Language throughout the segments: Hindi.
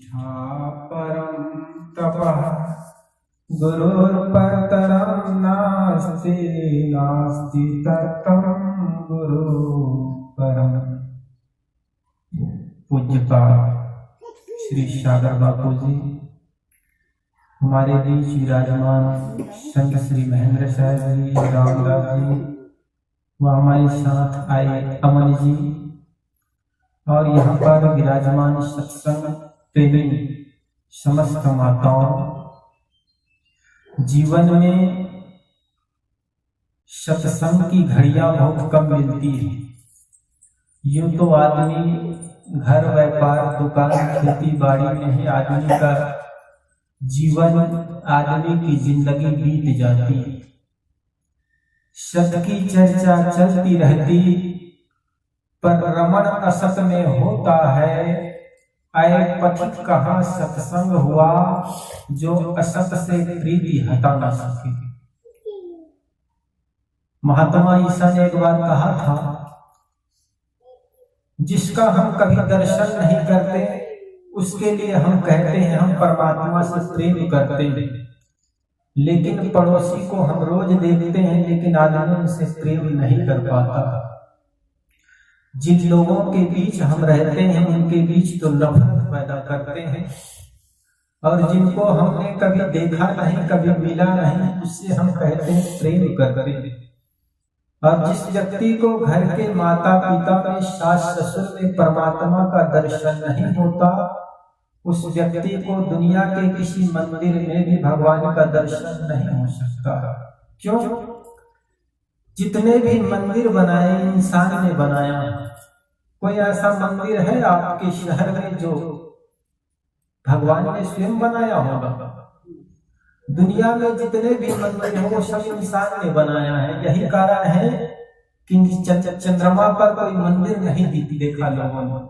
निष्ठा परम तपः गुरुर्परतरं नास्ति नास्ति तत्तं गुरु परम। पूज्यपाद श्री सागर बापू जी हमारे बीच विराजमान संत श्री महेंद्र साहब जी, रामदास जी व हमारे साथ आए अमन जी और यहाँ पर विराजमान सत्संग प्रेमी समस्त माताओं, जीवन में सत्संग की घड़ियां बहुत कम मिलती है। यूं तो आदमी घर व्यापार दुकान खेती बाड़ी में ही आदमी का जीवन, आदमी की जिंदगी बीत जाती। सत की चर्चा चलती रहती पर रमण असत में होता है। आए पथिक कहाँ सत्संग हुआ जो असत से प्रीति हटा ना सके। महात्मा ईसा ने एक बार कहा था, जिसका हम कभी दर्शन नहीं करते उसके लिए हम कहते हैं हम परमात्मा से प्रेम करते हैं, लेकिन पड़ोसी को हम रोज देखते हैं लेकिन आदमी उनसे प्रेम नहीं कर पाता। जिन लोगों के बीच हम रहते हैं उनके बीच तो नफरत पैदा करते हैं, और जिनको हमने कभी देखा नहीं कभी मिला नहीं उससे हम कहते हैं प्रेम करते हैं। और जिस व्यक्ति को घर के माता पिता में, सास ससुर में परमात्मा का दर्शन नहीं होता, उस व्यक्ति को दुनिया के किसी मंदिर में भी भगवान का दर्शन नहीं हो सकता। क्यों? जितने भी मंदिर बनाए इंसान ने बनाया। कोई ऐसा मंदिर है आपके शहर में जो भगवान ने स्वयं बनाया होगा? दुनिया में जितने भी मंदिर हैं वो सब इंसान ने बनाया है। यही कारण है कि चंद्रमा पर कोई मंदिर नहीं देखा लोगों ने।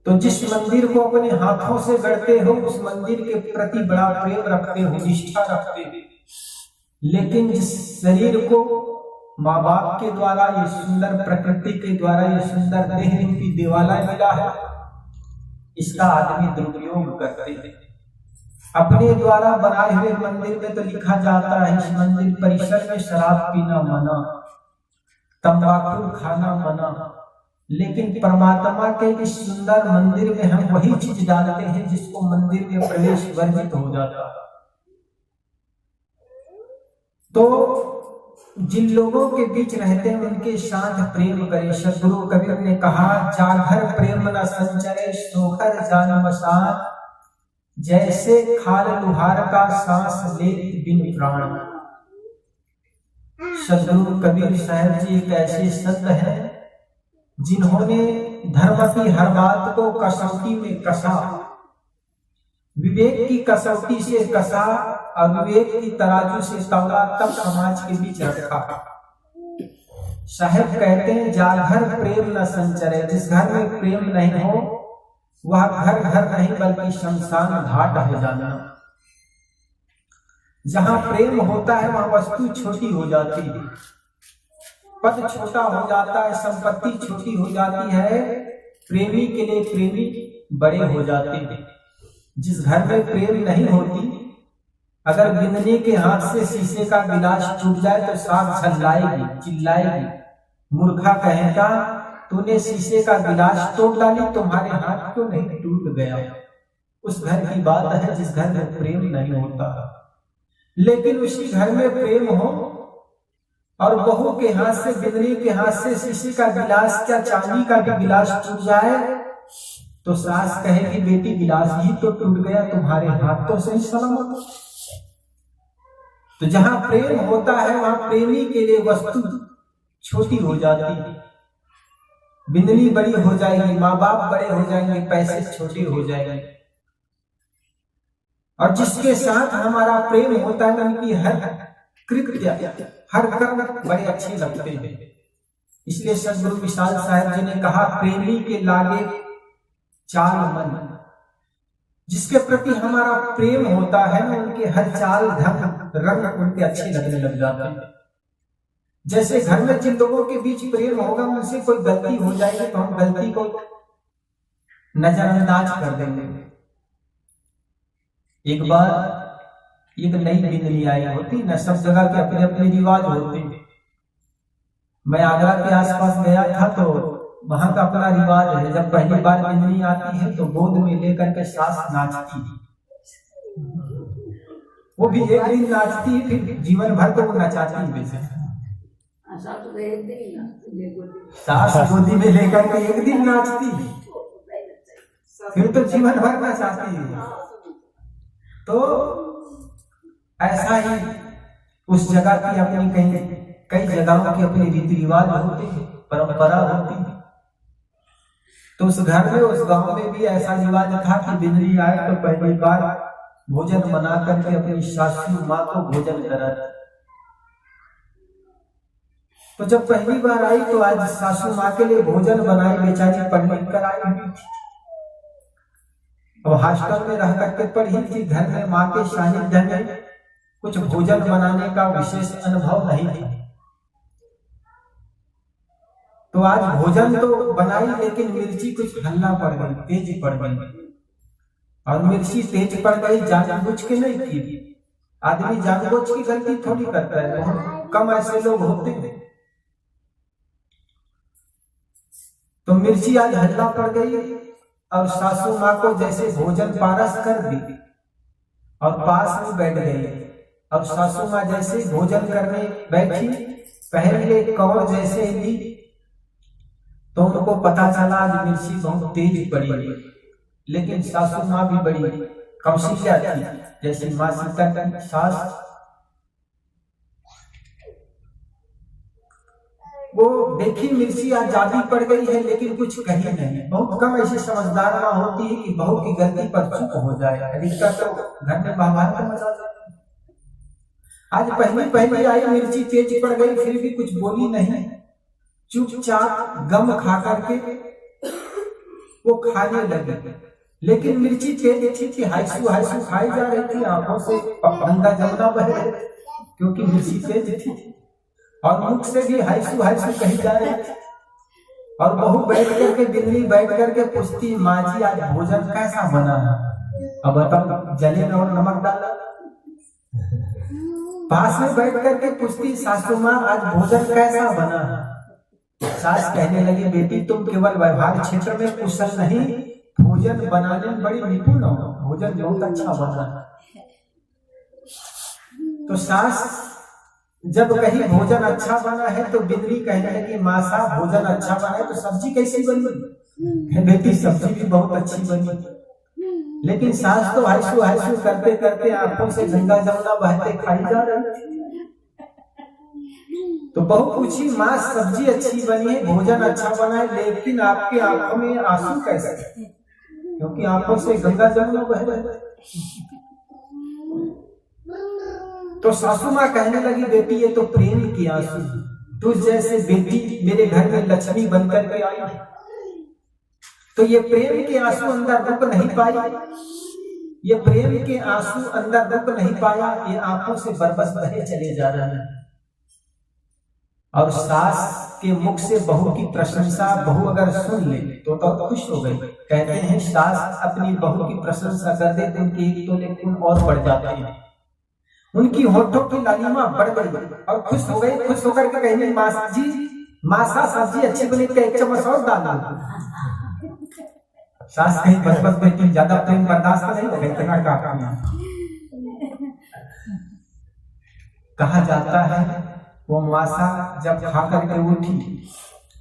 तो जिस मंदिर को अपने हाथों से गढ़ते हो उस मंदिर के प्रति बड़ा प्रेम रखते हो, निष्ठा रखते हो, लेकिन जिस शरीर को माँ बाप के द्वारा, ये सुंदर प्रकृति के द्वारा, ये सुंदर देह रूपी देवालय मिला है, इसका आदमी दुरुपयोग करते हैं। अपने द्वारा बनाए हुए मंदिर में तो लिखा जाता है इस मंदिर परिसर में शराब पीना मना, तंबाकू खाना मना, लेकिन परमात्मा के इस सुंदर मंदिर में हम वही चीज डालते हैं जिसको मंदिर में प्रवेश वर्जित हो जाता है। तो जिन लोगों के बीच रहते हैं उनके साथ प्रेम करें। सदगुरु कबीर ने कहा, जाघर प्रेम न संचरे सोखर जान मसान, जैसे खाल लुहार का सांस लेत बिन प्राण। सदगुरु कबीर साहब जी एक ऐसे संत हैं जिन्होंने धर्म की हर बात को कसौटी में कसा, विवेक की कसौटी से कसा और विवेक की तराजू से तौला, तब समाज के बीच रखा। साहब कहते हैं जाघर प्रेम न संचरे, जिस घर में प्रेम नहीं हो वह घर घर नहीं बल्कि शमशान घाट हो जाना। जहां प्रेम होता है वहां वस्तु छोटी हो जाती है, पद छोटा हो जाता है, संपत्ति छोटी हो जाती है, प्रेमी के लिए प्रेमी बड़े हो जाते हैं। जिस घर में प्रेम नहीं होती, अगर बिंदनी के हाथ से शीशे का गिलास टूट जाए तो सास झल्लाएगी, चिल्लाएगी, मूर्खा कहेगा तूने शीशे का गिलास तोड़ डाली, तुम्हारे हाथ क्यों नहीं टूट गया। उस घर की बात है जिस घर में प्रेम नहीं होता। लेकिन उसी घर में प्रेम हो और बहू के हाथ से, बिंदनी के हाथ से शीशे का गिलास, क्या चांदी का भी गिलास टूट जाए तो सास कहेगी बेटी गिलास ही तो टूट गया, तुम्हारे हाथ तो सही सलामत। तो जहां प्रेम होता है वहां प्रेमी के लिए वस्तु छोटी हो जाती है, बिंदनी बड़ी हो जाएगी, माँ बाप बड़े हो जाएंगे, पैसे छोटे हो जाएंगे। और जिसके साथ हमारा प्रेम होता है उनकी हर कृत्य, हर कर्म बड़े अच्छे लगते हैं। इसलिए सदगुरु विशाल साहब जी ने कहा, प्रेमी के लागे चाल मन। जिसके प्रति हमारा प्रेम होता है उनके हर चाल ढंग रंग उनके अच्छे लगने लग जाते हैं। जैसे घर में जिन लोगों के बीच प्रेम होगा उनसे कोई गलती हो जाएगी तो हम गलती को नजरअंदाज कर देंगे। एक बार एक नई बिंदली आई होती न, सब जगह के अपने अपने रिवाज होते। मैं आगरा के आसपास गया था तो वहां का अपना रिवाज है, जब पहली बार बिंदली आती है तो गोद में लेकर के सास नाचती है। वो भी एक दिन नाचती है, फिर जीवन भर तो वो नचाती है बेचारी। सास गोदी में लेकर के एक दिन नाचती है, फिर तो जीवन भर नचाती है। तो ऐसा ही उस जगह की अपनी कई जगहों के अपने रीति रिवाज होते हैं, परंपरा होती है। तो उस घर में, उस गांव में भी ऐसा रिवाज था कि बिंदली आए तो पहली बार भोजन बना करके अपनी सासू माँ को भोजन कराती। तो जब पहली बार आई तो आज सासू माँ के लिए भोजन बनाई, बेचारी पढ़ लिख कर आई हुई थी। अब हॉस्टल में रह करके पढ़ी थी, घर में माँ के सानिध्य में कुछ भोजन बनाने का विशेष अनुभव नहीं था। तो आज भोजन तो बनाई, लेकिन मिर्ची कुछ हल्ला पड़ गई, तेज पड़ गई। और मिर्ची तेज पड़ गई जानबूझ के नहीं की। आदमी जानबूझ की गलती थोड़ी करता है, बहुत कम ऐसे लोग होते हैं। तो मिर्ची आज हल्ला पड़ गई और सासू माँ को जैसे भोजन पारस कर दी और पास में बैठ गई। अब सासू माँ जैसे भोजन करने बैठी, पहले कौर जैसे ली तो उनको पता चला आज मिर्ची बहुत तेज पड़ी है। लेकिन सासू माँ भी बड़ी कौशल्या थी, जैसे माँ सीता की सास। वो देखी मिर्ची आज ज्यादा पड़ गई है, लेकिन कुछ कही नहीं। बहुत कम ऐसी समझदार माँ होती है कि बहू की गलती पर चुप हो जाए, अधिकतर तो घर में बवाल मचा जाती। आज पहली आई, मिर्ची तेज पड़ गई, फिर भी कुछ बोली नहीं, चुपचाप गम खा करके वो खाने लगे। लेकिन मिर्ची तेज थी, हाइसू हाइसू खाई जा रही थी, आंखों से गंगा जमुना बह रही थी क्योंकि मिर्ची तेज थी, और मुख से भी हाइसू हाइसू कही जा रही थी। और बहू बैठ करके, बिंदली बैठ करके पूछती, माँ जी आज भोजन कैसा बना है? अब बताओ, जले में और नमक डाला? पास में बैठ करके पूछती, सासू माँ आज भोजन कैसा बना है? सास कहने लगी, बेटी तुम केवल व्यवहार क्षेत्र में कुशल नहीं, भोजन बनाने में बड़ी निपुण हो, भोजन बहुत अच्छा बना। तो सास जब कहीं भोजन अच्छा बना है तो बिंदली कहने लगी, माँ साहब भोजन अच्छा बना है तो सब्जी कैसी बनी? बेटी सब्जी भी बहुत अच्छी बनी। लेकिन सास तो हाइसू हाइसू करते करते आंखों से गंगा जमुना बहते खाई जा रही थी। तो बहू पूछी, माँ सब्जी अच्छी बनी है, भोजन अच्छा बना है, लेकिन आपके आंखों में आंसू कैसे? क्योंकि आंखों से गंगा जमुना बह रही। तो सासू माँ कहने लगी, बेटी ये तो प्रेम की आंसू, तुझ जैसे बेटी मेरे घर में लक्ष्मी बनकर के आई, तो ये प्रेम के आंसू अंदर रुक नहीं पाई, ये प्रेम के आंसू अंदर रुक नहीं पाया, ये आंखों से बरबस बहे चले जा रहे हैं। और सास के मुख से बहू की प्रशंसा बहू अगर सुन ले तो खुश हो गई। कहते हैं सास अपनी बहू की प्रशंसा कर दे तो उनके एक तोले खून और बढ़ जाते हैं, उनकी होठों की लालिमा बढ़ गई और खुश हो गई। खुश होकर के कहने, माँ जी मासा सब्जी अच्छी बनी तो एक चम्मच और डाल दो। सास कहीं बस बेटी ज्यादा प्रेम बर्दाश्त नहीं होगा, इतना कहा जाता है। वो मासा जब खा करके उठी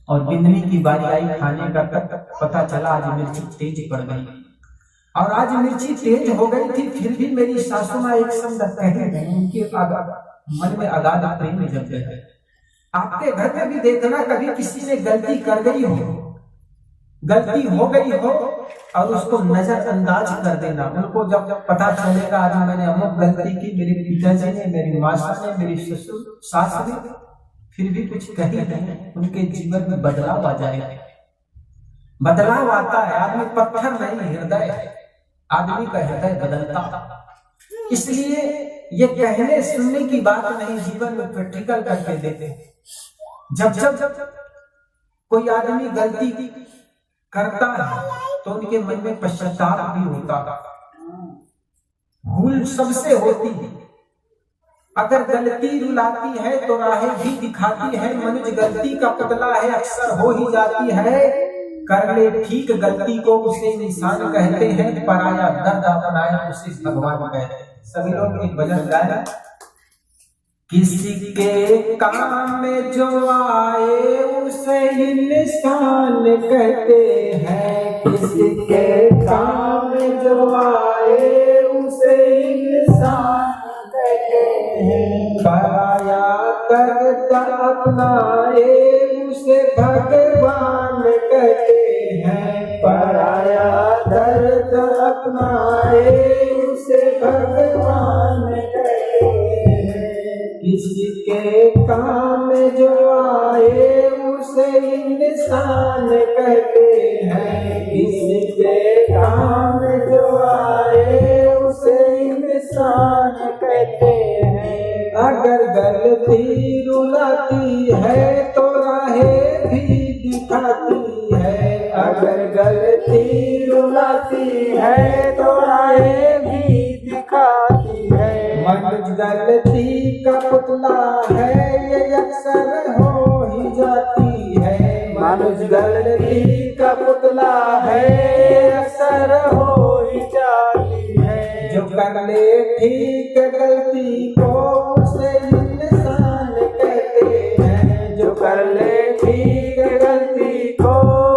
और बिंदली की बारी आई खाने का, तक पता चला आज मिर्ची तेज पड़ गई। और आज मिर्ची तेज हो गई थी, फिर भी मेरी सासू माँ एक शब्द कहे नहीं, उनके मन में अगाध प्रेम जग गए। आपके घर में भी देखना, कभी किसी ने गलती कर गई हो, गलती हो गई हो और उसको नजरअंदाज कर देना। उनको जब पता चलेगा आज मैंने अमुक गलती की, मेरे पिताजी ने, मेरी मासा ने, मेरी ससुर सास ने, फिर भी कुछ कही नहीं, उनके जीवन में बदलाव आ जाएगा। बदलाव आता है, आदमी पत्थर नहीं हृदय, आदमी का हृदय बदलता। इसलिए ये कहने सुनने की बात नहीं, जीवन में प्रैक्टिकल करके देते। जब कोई आदमी गलती करता है तो उनके मन में पश्चाताप भी होता है। भूल सबसे होती है, अगर गलती रुलाती है तो राहें भी दिखाती है। मनुष्य गलती का पुतला है, अक्सर हो ही जाती है। कर ले ठीक गलती को उसे इंसान कहते हैं, पराया दर्द अपनाया उसे भगवान कहते हैं। सभी लोग एक भजन गाए। किसी के काम में जो आए उसे इंसान कहते हैं, किसी के काम में जो आए उसे इंसान कहते हैं। पराया दर्द अपनाए उसे भगवान कहते हैं, पराया दर्द अपनाए उसे भगवान कहते हैं। किसी के काम में जो आए उसे इंसान कहते हैं, किसी के काम में जो आए उसे इंसान कहते हैं। अगर गलती रुलाती है तो राहें भी दिखाती है, अगर गलती रुलाती है तो राहें भी दिखाती है। मनुष्य गलती का पुतला है, ये अक्सर हो ही जाती है। मनुष्य गलती का पुतला है, अक्सर हो ही जाती है। जो कर ले ठीक गलती को उसे इंसान कहते हैं, जो कर ले ठीक गलती को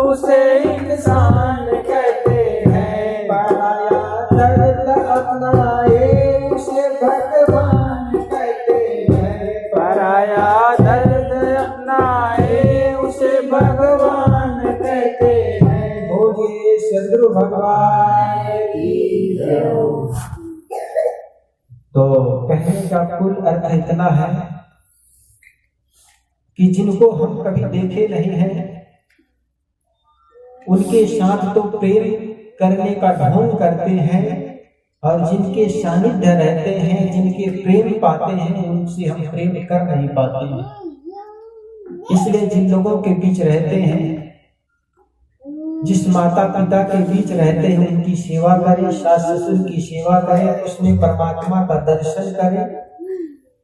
उसे इंसान कहते हैं। पराया दर्द अपनाए उसे भगवान कहते हैं, पराया दर्द अपनाए उसे भगवान कहते हैं। बोलिए सद्गुरु भगवान की जय। तो कहने का कुल अर्थ इतना है कि जिनको हम कभी देखे नहीं हैं उनके साथ तो प्रेम करने का ढोंग करते हैं, और जिनके सानिध्य रहते हैं, जिनके प्रेम पाते हैं, उनसे हम प्रेम कर नहीं पाते हैं। इसलिए जिन लोगों के बीच रहते हैं, जिस माता पिता के बीच रहते हैं, उनकी सेवा करें, सास ससुर की सेवा करें, उसमें परमात्मा का दर्शन करें,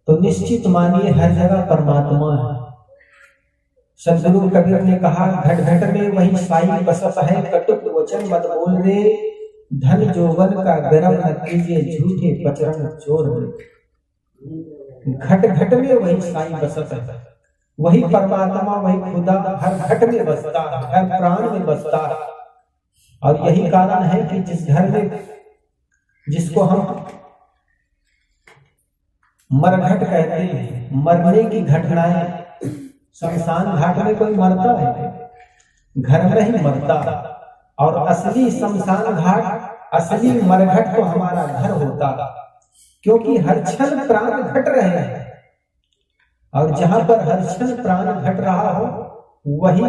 तो निश्चित मानिए हर जगह परमात्मा है। सद्गुरु कबीर ने कहा, घट घट में वही साई बसत है, कटुक वचन मत बोल रे, धन जोवन का गरम न कीजिए, झूठे पचरंग चोर रे। घट घट में वही साई बसत है, वही परमात्मा, वही खुदा हर घट में बसता है, हर प्राण में बसता है। और यही कारण है कि जिस घर में, जिसको हम मरघट कहते हैं, मरने की घटनाएं, शमशान घाट में कोई मरता है, घर में ही मरता। और असली शमशान घाट, असली मरघट तो हमारा घर होता, क्योंकि हर क्षण प्राण घट रहे हैं, और जहां पर हर क्षण प्राण घट रहा हो वही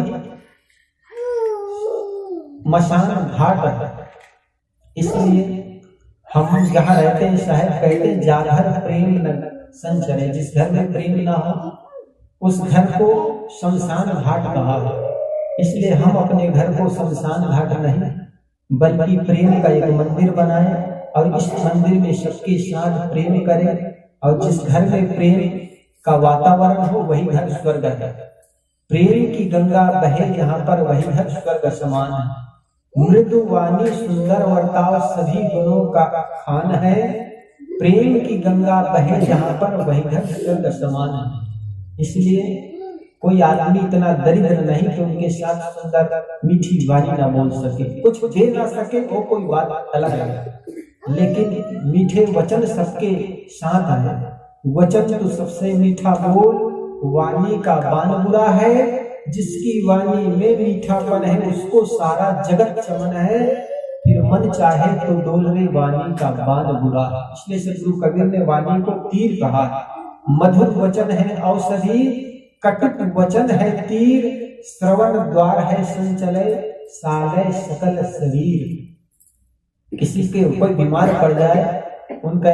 मशान घाट है। इसलिए हम जहां रहते हैं, साहब कहते हैं, जाघर प्रेम न संचरे, जिस घर में प्रेम ना हो उस घर को शमशान घाट कहा है। इसलिए हम अपने घर को शमशान घाट नहीं बल्कि प्रेम का एक मंदिर बनाएं, और इस मंदिर में सबके साथ प्रेम करें। और जिस घर में प्रेम का वातावरण हो वही घर स्वर्ग है। प्रेम की गंगा बहे जहाँ पर वही घर स्वर्ग समान है। मृदु वाणी सुंदर वर्ताव सभी गुणों का खान है। प्रेम की गंगा बहे जहाँ पर वही घर स्वर्ग समान है। इसलिए कोई आदमी इतना दरिद्र नहीं कि उनके साथ सुंदर मीठी वाणी ना बोल सके, कुछ दे ना सके, वो कोई बात अलग है, लेकिन मीठे वचन सबके साथ है। वचन तो सबसे मीठा बोल, वाणी का बान बुरा है। जिसकी वाणी में मीठापन है उसको सारा जगत चमन है। फिर मन चाहे तो डोल रे वाणी का बान बुरा। इसलिए सद्गुरु कबीर ने वाणी को तीर कहा। मधुर वचन है औषधि, कटुक वचन है तीर, श्रवण द्वार है संचले, साले सकल शरीर। किसी के कोई बीमार पड़ जाए, उनका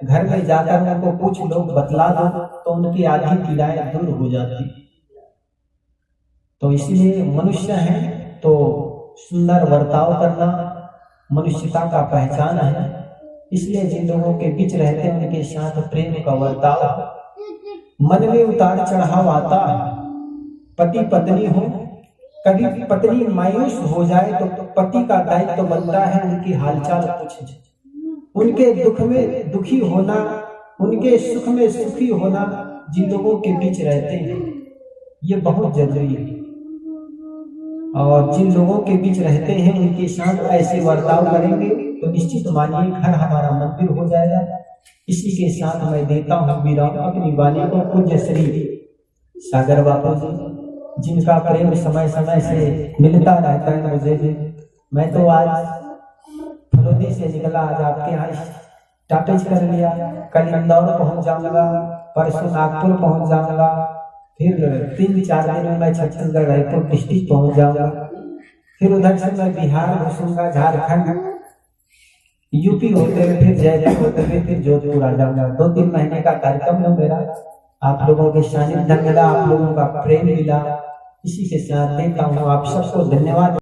घर में जाकर उनको कुछ लोग बतला दो तो उनकी आधी पीड़ाएं दूर हो जाती। तो इसलिए मनुष्य है तो सुंदर बर्ताव करना मनुष्यता का पहचान है। इसलिए जिन लोगों के बीच रहते हैं उनके साथ प्रेम का बर्ताव। मन में उतार चढ़ाव आता है, पति पत्नी हो, कभी पत्नी मायूस हो जाए तो पति का दायित्व तो बनता है उनकी हालचाल पूछे, उनके दुख में दुखी होना, उनके सुख में सुखी होना। जिन लोगों के बीच रहते हैं ये बहुत जरूरी है, और जिन लोगों के बीच रहते हैं उनके साथ ऐसे बर्ताव करेंगे तो निश्चित मानिए घर हमारा मंदिर हो जाएगा। इसी के साथ मैं देता हूँ विराम अपनी वाणी को। पूज्य श्री सागर बापू जी, जिनका प्रेम समय समय से मिलता रहता है मुझे भी। मैं तो आज फलोदी से निकला, आज आपके यहाँ स्टॉपेज कर लिया, कल इंदौर पहुंच जाऊंगा, परसों नागपुर पहुंच जाऊंगा, फिर 3-4 दिन में मैं छत्तीसगढ़ रायपुर डिस्ट्रिक्ट पहुंच जाऊंगा, फिर उधर से मैं बिहार घुसूंगा, झारखंड, यूपी होते हुए फिर जयपुर होते हुए फिर जोधपुर आ जाऊंगा। 2-3 महीने का कार्यक्रम है मेरा। आप लोगों के सानिध्य मिला, आप लोगों का प्रेम मिला, इसी के साथ देता हूँ आप सबको धन्यवाद।